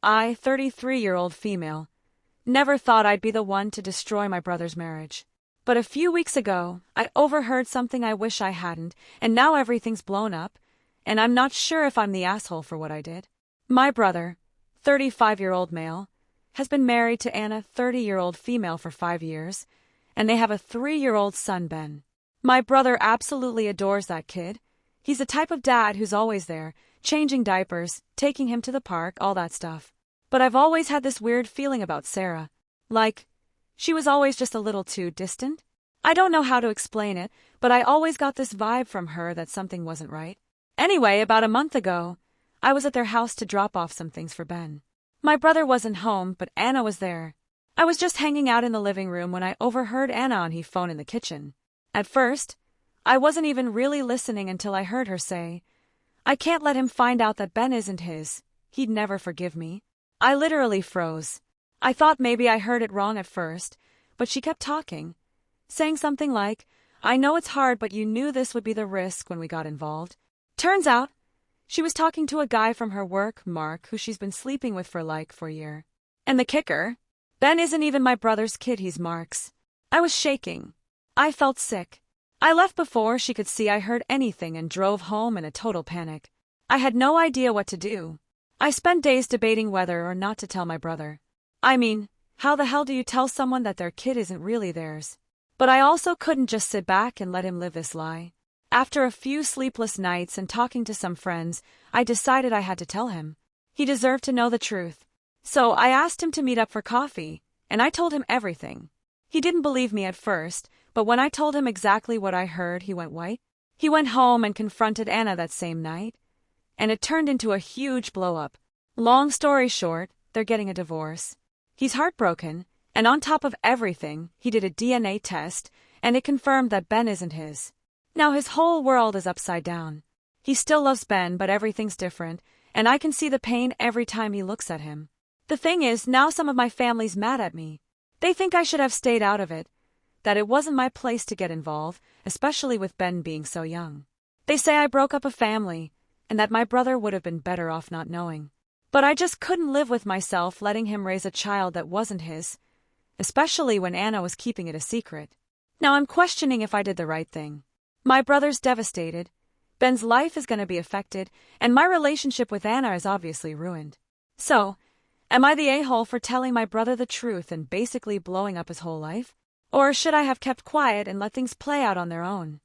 I, 33-year-old female, never thought I'd be the one to destroy my brother's marriage. But a few weeks ago, I overheard something I wish I hadn't, and now everything's blown up, and I'm not sure if I'm the asshole for what I did. My brother, 35-year-old male, has been married to Anna, 30-year-old female for 5 years, and they have a 3-year-old son, Ben. My brother absolutely adores that kid. He's the type of dad who's always there, changing diapers, taking him to the park, all that stuff. But I've always had this weird feeling about Sarah. Like, she was always just a little too distant. I don't know how to explain it, but I always got this vibe from her that something wasn't right. Anyway, about a month ago, I was at their house to drop off some things for Ben. My brother wasn't home, but Anna was there. I was just hanging out in the living room when I overheard Anna on her phone in the kitchen. At first, I wasn't even really listening until I heard her say, "I can't let him find out that Ben isn't his. He'd never forgive me." I literally froze. I thought maybe I heard it wrong at first, but she kept talking, saying something like, "I know it's hard, but you knew this would be the risk when we got involved." Turns out, she was talking to a guy from her work, Mark, who she's been sleeping with for a year. And the kicker? Ben isn't even my brother's kid, he's Mark's. I was shaking. I felt sick. I left before she could see I heard anything and drove home in a total panic. I had no idea what to do. I spent days debating whether or not to tell my brother. I mean, how the hell do you tell someone that their kid isn't really theirs? But I also couldn't just sit back and let him live this lie. After a few sleepless nights and talking to some friends, I decided I had to tell him. He deserved to know the truth. So I asked him to meet up for coffee, and I told him everything. He didn't believe me at first, but when I told him exactly what I heard, he went white. He went home and confronted Anna that same night, and it turned into a huge blow-up. Long story short, they're getting a divorce. He's heartbroken, and on top of everything, he did a DNA test, and it confirmed that Ben isn't his. Now his whole world is upside down. He still loves Ben, but everything's different, and I can see the pain every time he looks at him. The thing is, now some of my family's mad at me. They think I should have stayed out of it, that it wasn't my place to get involved, especially with Ben being so young. They say I broke up a family, and that my brother would have been better off not knowing. But I just couldn't live with myself letting him raise a child that wasn't his, especially when Anna was keeping it a secret. Now I'm questioning if I did the right thing. My brother's devastated, Ben's life is going to be affected, and my relationship with Anna is obviously ruined. So, am I the a-hole for telling my brother the truth and basically blowing up his whole life? Or should I have kept quiet and let things play out on their own?